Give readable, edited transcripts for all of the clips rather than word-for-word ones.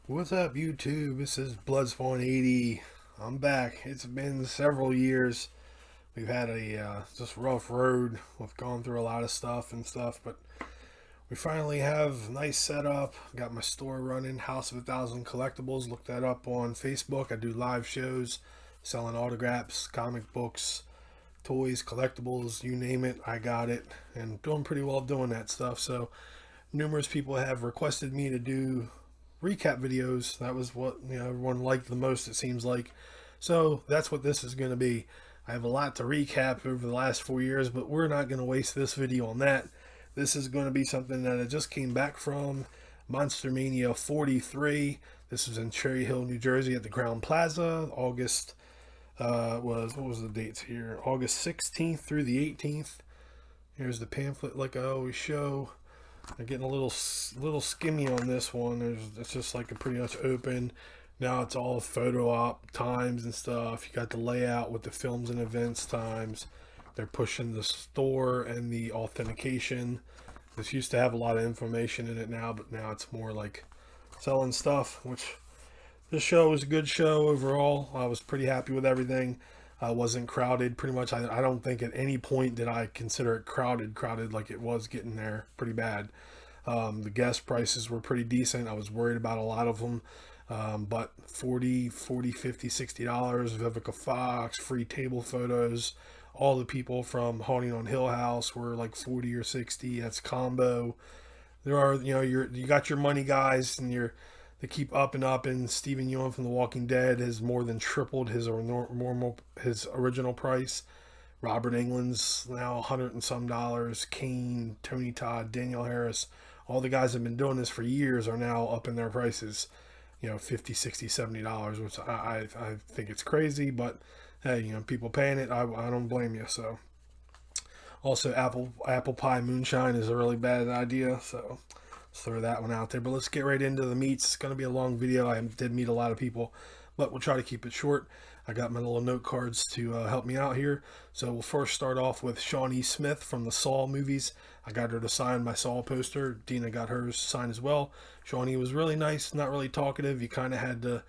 What's up, YouTube? This is Bloodspawn80. I'm back. It's been several years. We've had a just rough road. We've gone through a lot of stuff, but we finally have a nice setup. Got my store running, House of a Thousand Collectibles. Look that up on Facebook. I do live shows, selling autographs, comic books, toys, collectibles, you name it. I got it, and doing pretty well doing that stuff. So numerous people have requested me to do recap videos. That was what everyone liked the most, it seems like. So that's what this is going to be. I have a lot to recap over the last 4 years, but we're not going to waste this video on that. This is going to be something that I just came back from Monster Mania 43. This was in Cherry Hill, New Jersey at the Crown Plaza. August what was the dates here? August 16th through the 18th. Here's the pamphlet like I always show. I'm getting a little skimmy on this one. It's just like a pretty much open. Now it's all photo op times and stuff. You got the layout with the films and events times. They're pushing the store and the authentication. This used to have a lot of information in it now, but now it's more like selling stuff, which this show was a good show overall. I was pretty happy with everything. Wasn't crowded pretty much. I don't think at any point did I consider it crowded like it was getting there pretty bad. The guest prices were pretty decent. I was worried about a lot of them, but 40, 50, $60. Vivica Fox, free table photos. All the people from Haunting on Hill House were like 40 or 60. That's combo. There are, you got your money guys, and they keep up and up. And Stephen Yeun from The Walking Dead has more than tripled his original price. Robert Englund's now 100 and some dollars. Kane, Tony Todd, Daniel Harris, all the guys that have been doing this for years are now up in their prices. 50, 60, $70, which I think it's crazy, but hey, people paying it, I don't blame you. So also apple pie moonshine is a really bad idea, so let's throw that one out there. But let's get right into the meats. It's going to be a long video. I did meet a lot of people, but we'll try to keep it short. I got my little note cards to help me out here. So we'll first start off with Shawnee Smith from the Saw movies. I got her to sign my Saw poster. Dina got hers signed as well. Shawnee was really nice, not really talkative. You kind of had to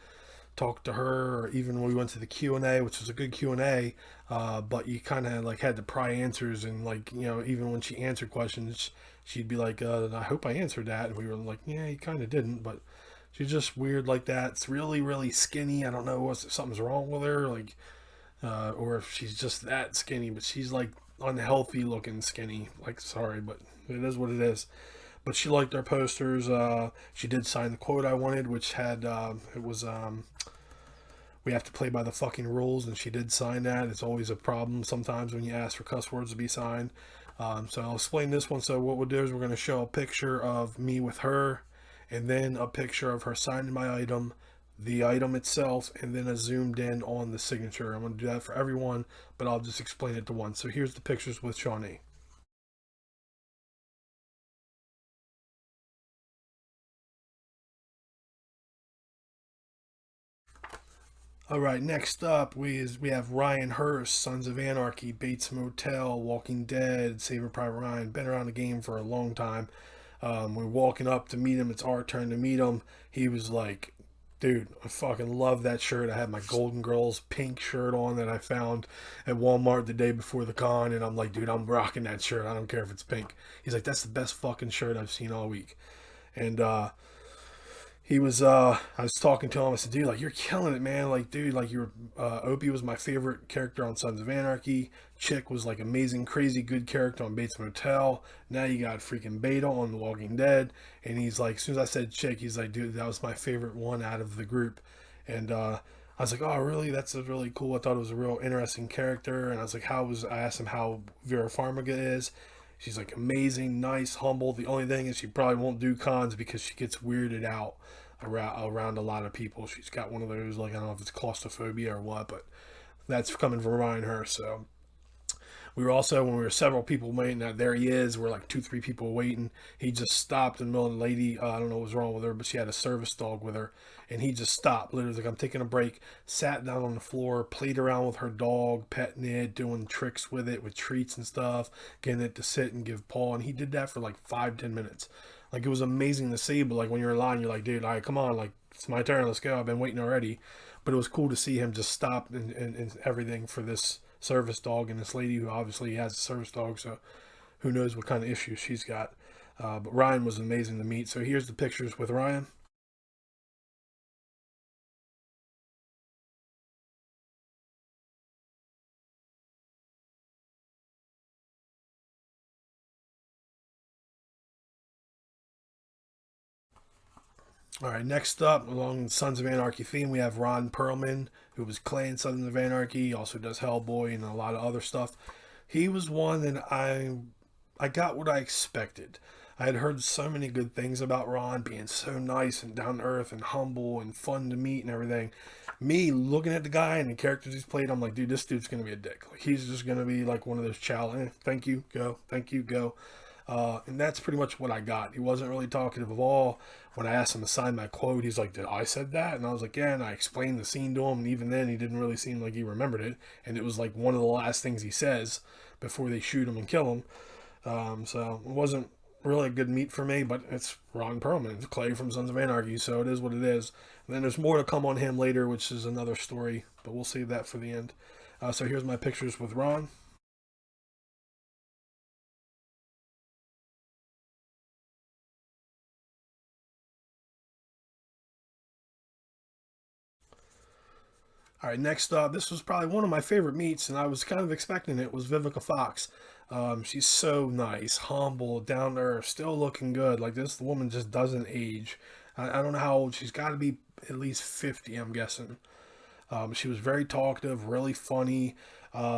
talk to her, or even when we went to the Q&A, which was a good Q&A, but you kind of like had to pry answers, and even when she answered questions, she'd be like, I hope I answered that, and we were like, yeah, you kind of didn't. But she's just weird like that. It's really, really skinny. I don't know what something's wrong with her, or if she's just that skinny, but she's like unhealthy looking skinny. Like, sorry, but it is what it is. But she liked our posters. She did sign the quote I wanted, which had it was we have to play by the fucking rules, and she did sign that. It's always a problem sometimes when you ask for cuss words to be signed. So I'll explain this one. So what we'll do is we're going to show a picture of me with her, and then a picture of her signing my item, the item itself, and then a zoomed in on the signature. I'm going to do that for everyone, but I'll just explain it to one. So here's the pictures with Shawnee. All right, next up we have Ryan Hurst, Sons of Anarchy, Bates Motel, Walking Dead, Saving Private Ryan. Been around the game for a long time. We're walking up to meet him. It's our turn to meet him. He was like, dude, I fucking love that shirt. I had my Golden Girls pink shirt on that I found at Walmart the day before the con, and I'm like, dude, I'm rocking that shirt. I don't care if it's pink. He's like, that's the best fucking shirt I've seen all week. And I was talking to him. I said, dude, like, you're killing it, man. Like, dude, like, Opie was my favorite character on Sons of Anarchy. Chick was like amazing, crazy good character on Bates Motel. Now you got freaking Beta on The Walking Dead. And he's like, as soon as I said Chick, he's like, dude, that was my favorite one out of the group. And I was like, oh, really? That's really cool. I thought it was a real interesting character. And I was like, I asked him how Vera Farmiga is. She's like amazing, nice, humble. The only thing is she probably won't do cons because she gets weirded out around a lot of people. She's got one of those, like, I don't know if it's claustrophobia or what, but that's coming from Ryan Hurst. So we were also, when we were several people waiting, there he is. We're like 2, 3 people waiting. He just stopped in the middle of the lady. I don't know what was wrong with her, but she had a service dog with her. And he just stopped, literally like, I'm taking a break, sat down on the floor, played around with her dog, petting it, doing tricks with it, with treats and stuff, getting it to sit and give paw. And he did that for like 5, 10 minutes. Like, it was amazing to see, but like when you're in line, you're like, dude, all right, come on, like it's my turn, let's go. I've been waiting already. But it was cool to see him just stop and everything for this service dog and this lady who obviously has a service dog, so who knows what kind of issues she's got. But Ryan was amazing to meet. So here's the pictures with Ryan. All right, next up, along the Sons of Anarchy theme, we have Ron Perlman, who was Clay in Sons of Anarchy. He also does Hellboy and a lot of other stuff. He was one that I got what I expected. I had heard so many good things about Ron being so nice and down to earth and humble and fun to meet and everything. Me looking at the guy and the characters he's played, I'm like, dude, this dude's gonna be a dick. Like, he's just gonna be like one of those thank you, go, thank you, go. And that's pretty much what I got. He wasn't really talkative at all. When I asked him to sign my quote, he's like, "Did I said that?" And I was like, "Yeah." And I explained the scene to him, and even then, he didn't really seem like he remembered it. And it was like one of the last things he says before they shoot him and kill him. So it wasn't really a good meet for me. But it's Ron Perlman, it's Clay from Sons of Anarchy, so it is what it is. And then there's more to come on him later, which is another story. But we'll save that for the end. So here's my pictures with Ron. All right, next up, this was probably one of my favorite meets, and I was kind of expecting it, was Vivica Fox. She's so nice, humble, down to earth, still looking good. Like, this woman just doesn't age. I don't know how old. She's got to be at least 50, I'm guessing. She was very talkative, really funny.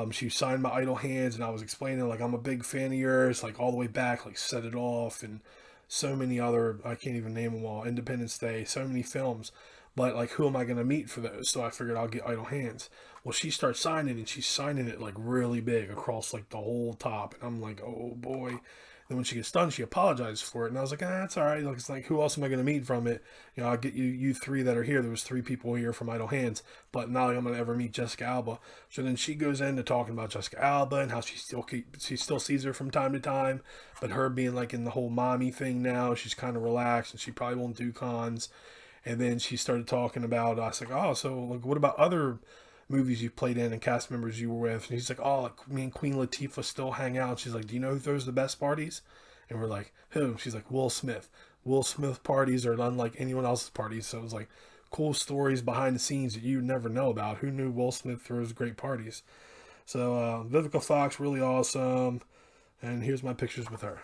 She signed my Idle Hands, and I was explaining, like, I'm a big fan of yours, like, all the way back, like, Set It Off, and so many other, I can't even name them all, Independence Day, so many films. But, like, who am I going to meet for those? So I figured I'll get Idle Hands. Well, she starts signing, and she's signing it, like, really big across, like, the whole top. And I'm like, oh, boy. And when she gets done, she apologized for it, and I was like, that's all right. Like, it's like, who else am I going to meet from it? You know, I'll get you three that are here. There was three people here from Idle Hands, but not like I'm going to ever meet Jessica Alba. So then she goes into talking about Jessica Alba and how she still sees her from time to time, but her being like in the whole mommy thing now, she's kind of relaxed and she probably won't do cons. And then she started talking about, I was like, oh, so like, what about other movies you played in and cast members you were with? And he's like, oh, like, me and Queen Latifah still hang out. She's like, do you know who throws the best parties? And we're like, who? She's like, Will Smith. Will Smith parties are unlike anyone else's parties. So it was like cool stories behind the scenes that you never know about. Who knew Will Smith throws great parties? So Vivica Fox, really awesome. And here's my pictures with her.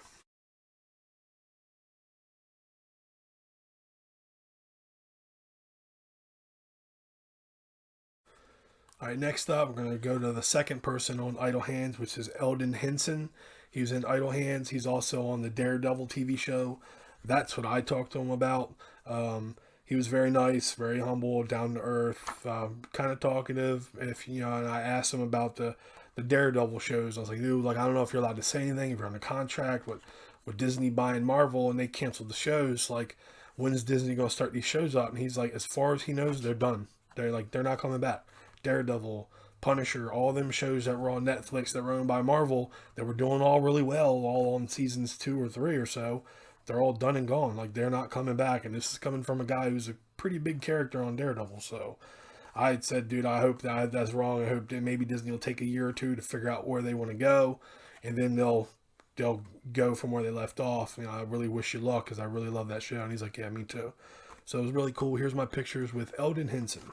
All right, next up, we're going to go to the second person on Idle Hands, which is Elden Henson. He was in Idle Hands. He's also on the Daredevil TV show. That's what I talked to him about. He was very nice, very humble, down to earth, kind of talkative. If you know, and I asked him about the Daredevil shows. I was like, dude, like I don't know if you're allowed to say anything, if you're under contract with Disney buying Marvel, and they canceled the shows. Like, when is Disney going to start these shows up? And he's like, as far as he knows, they're done. They're not coming back. Daredevil, Punisher, all them shows that were on Netflix that were owned by Marvel that were doing all really well, all on seasons 2 or 3 or so. They're all done and gone. Like, they're not coming back. And this is coming from a guy who's a pretty big character on Daredevil. So I had said, dude, I hope that's wrong. I hope that maybe Disney will take a year or two to figure out where they want to go, and then they'll go from where they left off. You know, I really wish you luck because I really love that show. And he's like, yeah, me too. So it was really cool. Here's my pictures with Elden Henson.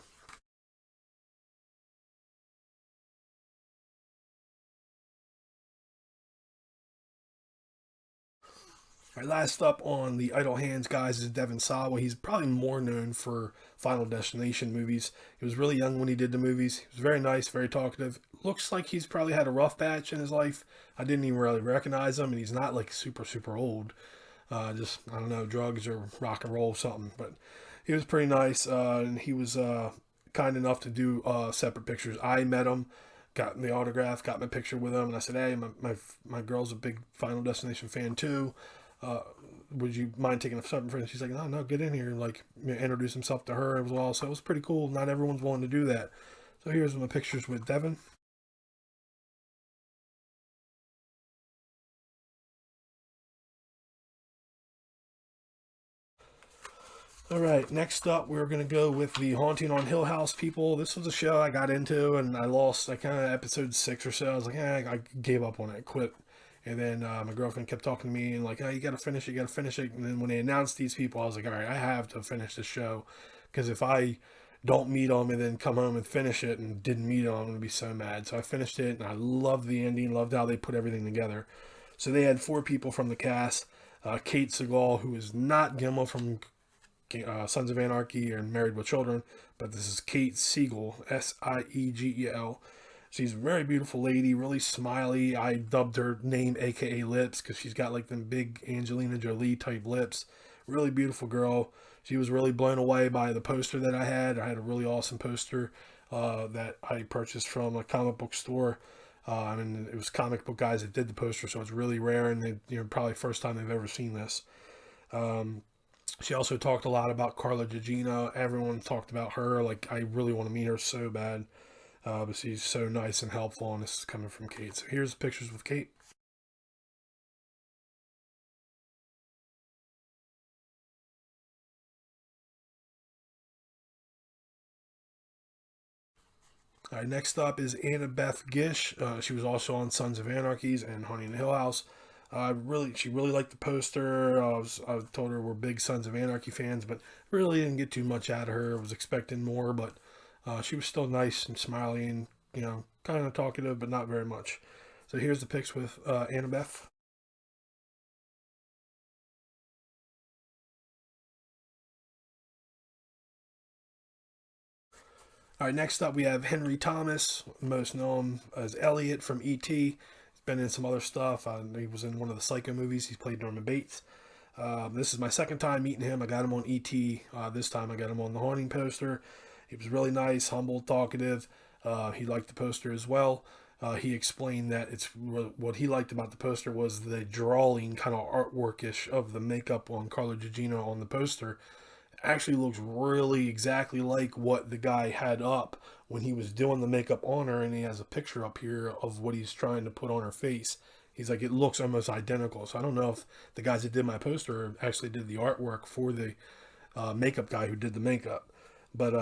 All right, last up on the Idle Hands guys is Devin Sawa. He's probably more known for Final Destination movies. He was really young when he did the movies. He was very nice, very talkative. Looks like he's probably had a rough patch in his life. I didn't even really recognize him, and he's not like super, super old. Just, I don't know, drugs or rock and roll or something. But he was pretty nice, and he was kind enough to do separate pictures. I met him, got the autograph, got my picture with him, and I said, hey, my girl's a big Final Destination fan too. uh, would you mind taking a something for her? And she's like, no, no, get in here and like introduce himself to her as well. So it was pretty cool. Not everyone's willing to do that. So here's my pictures with Devin. All right, next up, we're going to go with the Haunting on Hill House people. This was a show I got into, and I lost, like, kind of episode 6 or so. I was like, I gave up on it, quit. And then my girlfriend kept talking to me and like, you got to finish it, you got to finish it. And then when they announced these people, I was like, all right, I have to finish the show. Because if I don't meet them and then come home and finish it and didn't meet them, I'm going to be so mad. So I finished it, and I loved the ending, loved how they put everything together. So they had 4 people from the cast. Kate Segal, who is not Gimel from Sons of Anarchy or Married with Children, but this is Kate Segal, Siegel. She's a very beautiful lady, really smiley. I dubbed her name AKA Lips because she's got like them big Angelina Jolie type lips. Really beautiful girl. She was really blown away by the poster that I had. I had a really awesome poster that I purchased from a comic book store. I mean, it was comic book guys that did the poster, so it's really rare, and they, probably first time they've ever seen this. Um, she also talked a lot about Carla Gugino. Everyone talked about her. Like, I really want to meet her so bad. But she's so nice and helpful, and this is coming from Kate. So here's the pictures with Kate. All right, next up is Annabeth Gish. She was also on Sons of Anarchies and Honey in the Hill House. She really liked the poster. I told her we're big Sons of Anarchy fans, but really didn't get too much out of her. I was expecting more, but she was still nice and smiley and, kind of talkative, but not very much. So here's the pics with Annabeth. All right, next up we have Henry Thomas, most known as Elliot from E.T. He's been in some other stuff. He was in one of the Psycho movies. He's played Norman Bates. This is my second time meeting him. I got him on E.T. This time I got him on the Haunting poster. He was really nice, humble, talkative. He liked the poster as well. He explained that what he liked about the poster was the drawing, kind of artworkish of the makeup on Carla Gugino on the poster actually looks really exactly like what the guy had up when he was doing the makeup on her, and he has a picture up here of what he's trying to put on her face. He's like, it looks almost identical. So I don't know if the guys that did my poster actually did the artwork for the makeup guy who did the makeup. But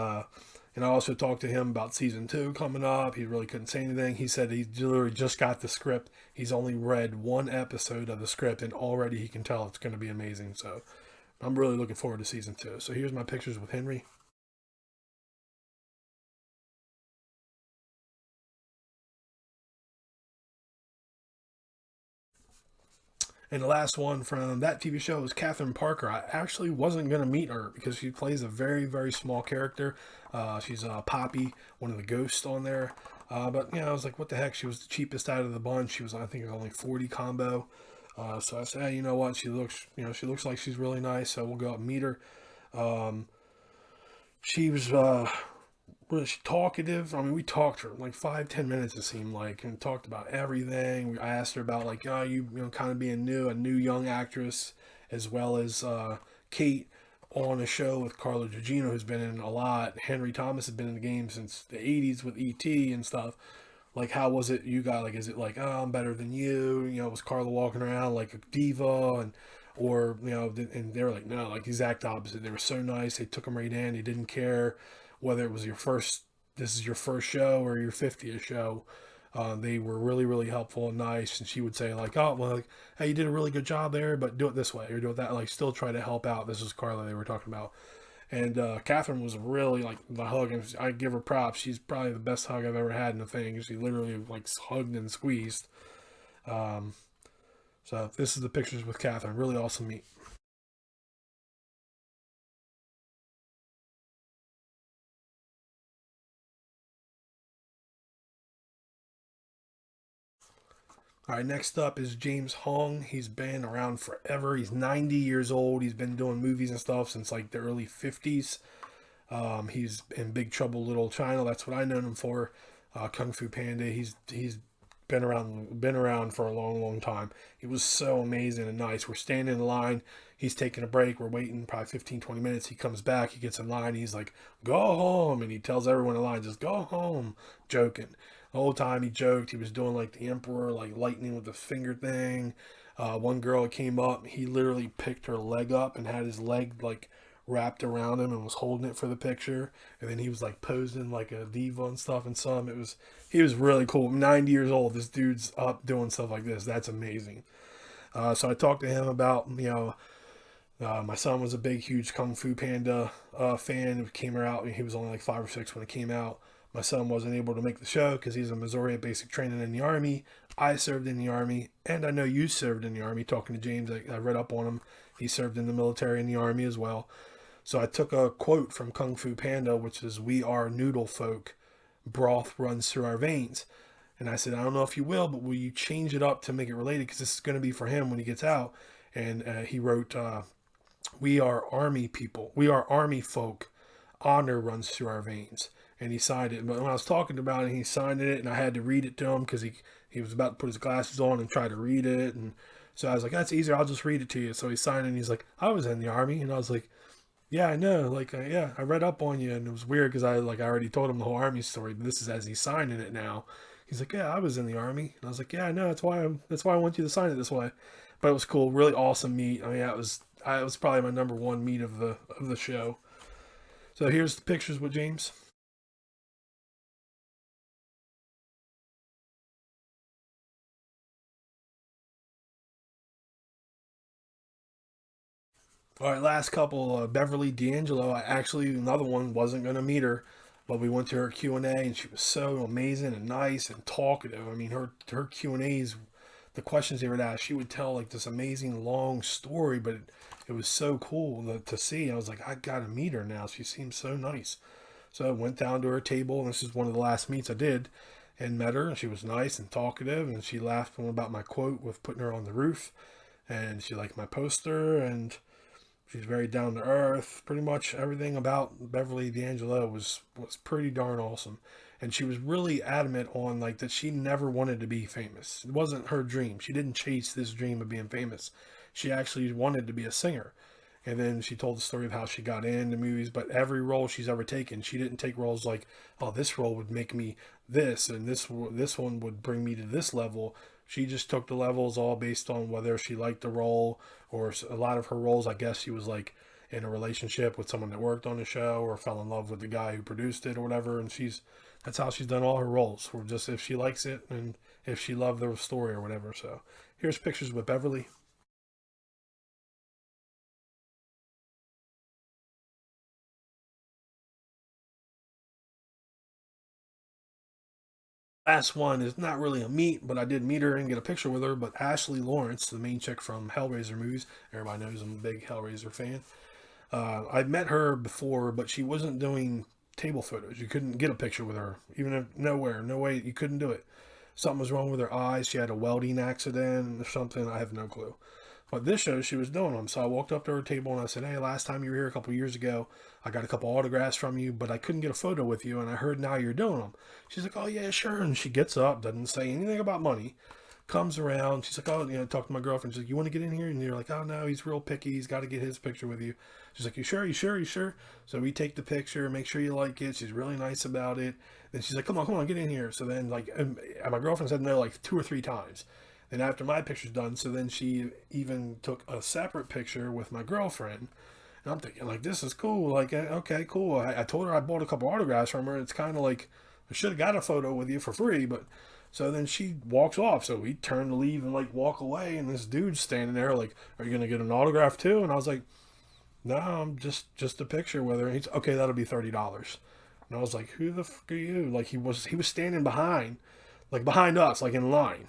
and I also talked to him about season 2 coming up. He really couldn't say anything. He said he literally just got the script. He's only read one episode of the script, and already he can tell it's going to be amazing. So I'm really looking forward to season 2. So here's my pictures with Henry. And the last one from that TV show is Catherine Parker. I actually wasn't going to meet her because she plays a very, very small character. She's Poppy, one of the ghosts on there. But, I was like, what the heck? She was the cheapest out of the bunch. She was, I think, only 40 combo. So I said, hey, you know what? She looks like she's really nice. So we'll go out and meet her. Um, she was talkative. I mean, we talked for like 5-10 minutes, it seemed like, and talked about everything. I asked her about like, kind of being a new young actress, as well as Kate on a show with Carla Gugino, who's been in a lot. Henry Thomas has been in the game since the '80s with ET and stuff. Like, how was it you got? Like, is it like, oh, I'm better than you? Was Carla walking around like a diva and or and they were like, no, like exact opposite. They were so nice. They took them right in. They didn't care whether it was this is your first show or your 50th show. They were really, really helpful and nice. And she would say like, oh, well, like, hey, you did a really good job there, but do it this way or do it that. Like, still try to help out. This is Carla they were talking about. And Catherine was really like the hug, and I give her props. She's probably the best hug I've ever had in a thing. She literally like hugged and squeezed. Um, so this is the pictures with Catherine. Really awesome meet. All right, next up is James Hong. He's been around forever. He's 90 years old. He's been doing movies and stuff since like the early 50s. He's in Big Trouble Little China. That's what I know him for. Kung Fu Panda. He's been around for a long, long time. He was so amazing and nice. We're standing in line. He's taking a break. We're waiting probably 15, 20 minutes. He comes back. He gets in line. He's like, go home. And he tells everyone in line, just go home. Joking. The whole time he joked. He was doing like the Emperor, like lightning with the finger thing. One girl came up. He literally picked her leg up and had his leg like wrapped around him and was holding it for the picture. And then he was like posing like a diva and stuff. And some, he was really cool. 90 years old. This dude's up doing stuff like this. That's amazing. So I talked to him about, my son was a big, huge Kung Fu Panda fan. It came out. He was only like 5 or 6 when it came out. My son wasn't able to make the show because he's in Missouri at basic training in the Army. I served in the Army, and I know you served in the Army. Talking to James, I read up on him. He served in the military and the Army as well. So I took a quote from Kung Fu Panda, which is, "We are noodle folk. Broth runs through our veins." And I said, "I don't know if you will, but will you change it up to make it related? Because this is going to be for him when he gets out." And he wrote, "We are Army people. We are Army folk. Honor runs through our veins." And he signed it. But when I was talking about it, he signed it, and I had to read it to him because he was about to put his glasses on and try to read it. And so I was like, "That's easier. I'll just read it to you." So he signed it, and he's like, "I was in the Army." And I was like, "Yeah, I know. Like, yeah, I read up on you." And it was weird because I already told him the whole Army story, but this is as he's signing it now. He's like, "Yeah, I was in the Army." And I was like, "Yeah, I know. That's why I want you to sign it this way." But it was cool. Really awesome meet. I mean, it was probably my number one meet of the show. So here's the pictures with James. All right, last couple. Beverly DAngelo. Another one, wasn't gonna meet her, but we went to her Q&A, and she was so amazing and nice and talkative. I mean, her Q&As, the questions they would ask, she would tell like this amazing long story, but it was so cool to see. I was like, I gotta meet her now. She seems so nice. So I went down to her table, and this is one of the last meets I did, and met her, and she was nice and talkative, and she laughed about my quote with putting her on the roof, and she liked my poster, and she's very down to earth. Pretty much everything about Beverly DAngelo was pretty darn awesome. And she was really adamant on like that she never wanted to be famous. It wasn't her dream. She didn't chase this dream of being famous. She actually wanted to be a singer. And then she told the story of how she got into movies, but every role she's ever taken, she didn't take roles like, "Oh, this role would make me this, and this one would bring me to this level." She just took the levels all based on whether she liked the role, or a lot of her roles, I guess she was like in a relationship with someone that worked on the show, or fell in love with the guy who produced it or whatever. And that's how she's done all her roles, or just if she likes it and if she loved the story or whatever. So here's pictures with Beverly. Last one is not really a meet, but I did meet her and get a picture with her. But Ashley Lawrence, the main chick from Hellraiser movies, everybody knows I'm a big Hellraiser fan. I'd met her before, but she wasn't doing table photos. You couldn't get a picture with her, even if nowhere, no way, you couldn't do it. Something was wrong with her eyes. She had a welding accident or something. I have no clue. But this show, she was doing them. So I walked up to her table and I said, "Hey, last time you were here a couple years ago, I got a couple autographs from you, but I couldn't get a photo with you, and I heard now you're doing them." She's like, "Oh, yeah, sure." And she gets up, doesn't say anything about money, comes around. She's like, "Oh, talk to my girlfriend." She's like, "You want to get in here?" And you're like, "Oh, no, he's real picky. He's got to get his picture with you." She's like, "You sure? You sure? You sure?" So we take the picture, make sure you like it. She's really nice about it. Then she's like, come on, get in here." So then, like, and my girlfriend said no like 2 or 3 times. Then after my picture's done, so then she even took a separate picture with my girlfriend. And I'm thinking, like, this is cool. Like, okay, cool. I told her I bought a couple autographs from her. It's kind of like, I should have got a photo with you for free. But so then she walks off. So we turn to leave and, like, walk away. And this dude's standing there, like, "Are you going to get an autograph too?" And I was like, "No, I'm just a picture with her." And he's, "Okay, that'll be $30." And I was like, "Who the fuck are you?" Like, he was standing behind, like, behind us, like, in line.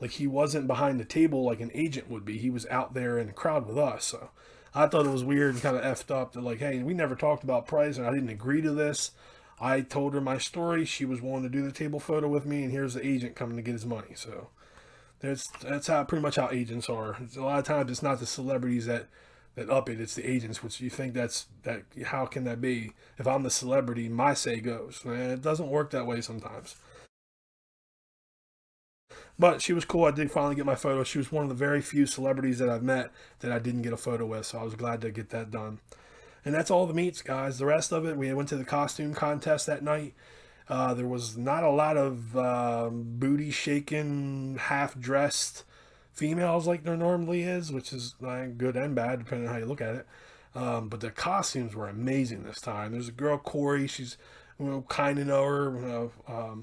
Like, he wasn't behind the table like an agent would be. He was out there in the crowd with us. So I thought it was weird and kind of effed up that, like, hey, we never talked about price and I didn't agree to this. I told her my story. She was willing to do the table photo with me, and here's the agent coming to get his money. So that's how pretty much how agents are. A lot of times it's not the celebrities that up it. It's the agents, which you think that how can that be? If I'm the celebrity, my say goes. Man, it doesn't work that way sometimes. But she was cool. I did finally get my photo. She was one of the very few celebrities that I've met that I didn't get a photo with, so I was glad to get that done. And that's all the meets, guys. The rest of it, we went to the costume contest that night. There was not a lot of booty shaking, half dressed females like there normally is, which is good and bad depending on how you look at it. But the costumes were amazing this time. There's a girl, Corey. She's, kind of know her,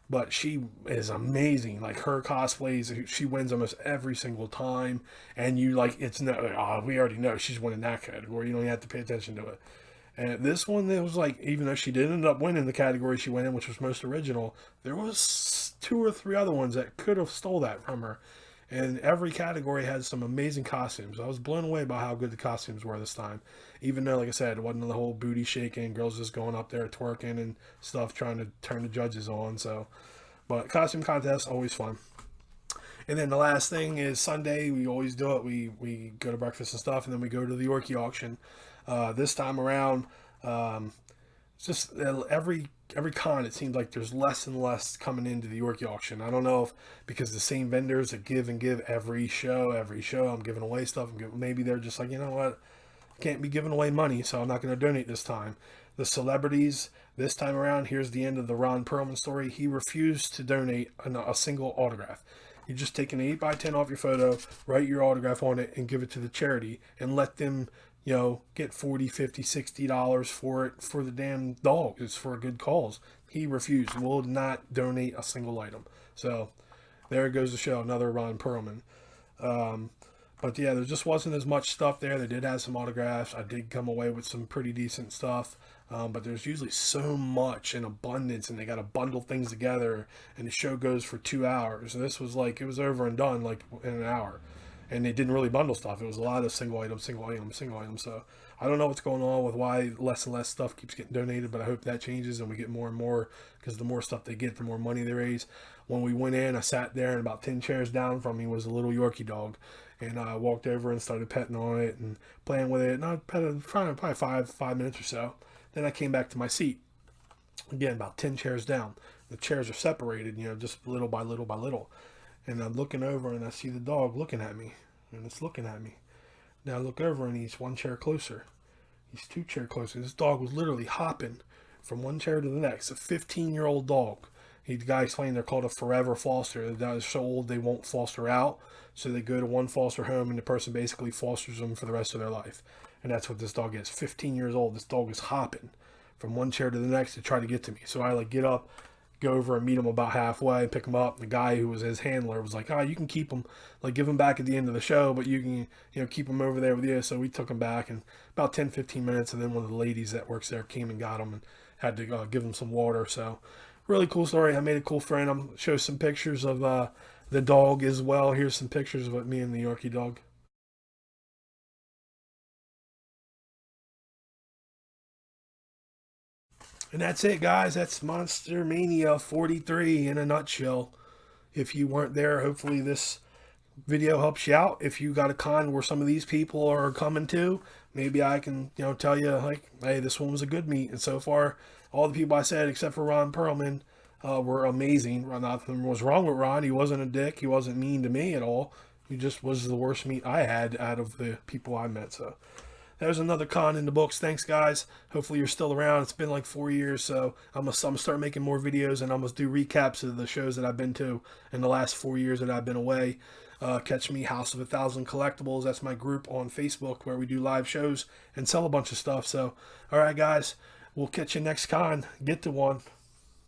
but she is amazing. Like her cosplays, she wins almost every single time. And you like, it's no, oh, we already know she's winning that category. You don't even have to pay attention to it. And this one, it was like, even though she did end up winning the category she went in, which was most original, there was 2 or 3 other ones that could have stole that from her. And every category had some amazing costumes. I was blown away by how good the costumes were this time. Even though, like I said, it wasn't the whole booty shaking, girls just going up there twerking and stuff, trying to turn the judges on. So, but costume contest, always fun. And then the last thing is Sunday. We always do it. We go to breakfast and stuff, and then we go to the Yorkie auction. This time around, it's just every con, it seems like there's less and less coming into the Yorkie auction. I don't know if because the same vendors that give and give every show, I'm giving away stuff. Maybe they're just like, you know what, can't be giving away money, so I'm not going to donate this time. The celebrities this time around, here's the end of the Ron Perlman story. He refused to donate a single autograph. You just take an 8x10 off your photo, write your autograph on it, and give it to the charity, and let them, get $40, $50, $60 for it for the damn dog. It's for a good cause. He refused. Will not donate a single item. So there goes to show another Ron Perlman. But yeah, there just wasn't as much stuff there. They did have some autographs. I did come away with some pretty decent stuff. But there's usually so much in abundance, and they got to bundle things together, and the show goes for 2 hours. And this was like, it was over and done like in an hour. And they didn't really bundle stuff. It was a lot of single item, single item, single item. So I don't know what's going on with why less and less stuff keeps getting donated, but I hope that changes and we get more and more, because the more stuff they get, the more money they raise. When we went in, I sat there, and about 10 chairs down from me was a little Yorkie dog. And I walked over and started petting on it and playing with it. And I petted it for probably 5 minutes or so. Then I came back to my seat. Again, about 10 chairs down. The chairs are separated, just little by little by little. And I'm looking over, and I see the dog looking at me. And it's looking at me. Now I look over, and he's 1 chair closer. He's 2 chairs closer. This dog was literally hopping from 1 chair to the next. A 15-year-old dog. The guy explained they're called a forever foster. The dog is so old they won't foster out. So they go to one foster home, and the person basically fosters them for the rest of their life. And that's what this dog is. 15 years old. This dog is hopping from 1 chair to the next to try to get to me. So I get up, go over and meet him about halfway and pick him up. The guy who was his handler was like, you can keep him, give him back at the end of the show, but you can, keep him over there with you. So we took him back, and about 10, 15 minutes. And then one of the ladies that works there came and got him and had to give him some water. So really cool story. I made a cool friend. I'm show some pictures of the dog as well. Here's some pictures of me and the Yorkie dog. And that's it, guys. That's Monster Mania 43 in a nutshell. If you weren't there, hopefully this video helps you out. If you got a con where some of these people are coming to, maybe I can, tell you, like, hey, this one was a good meet. And so far, all the people I said, except for Ron Perlman, were amazing. Nothing was wrong with Ron. He wasn't a dick. He wasn't mean to me at all. He just was the worst meet I had out of the people I met. So there's another con in the books. Thanks, guys. Hopefully you're still around. It's been like 4 years, so I'm gonna start making more videos, and I'm gonna do recaps of the shows that I've been to in the last 4 years that I've been away. Catch me, House of 1,000 Collectibles. That's my group on Facebook where we do live shows and sell a bunch of stuff. So, all right, guys, we'll catch you next con. Get to one.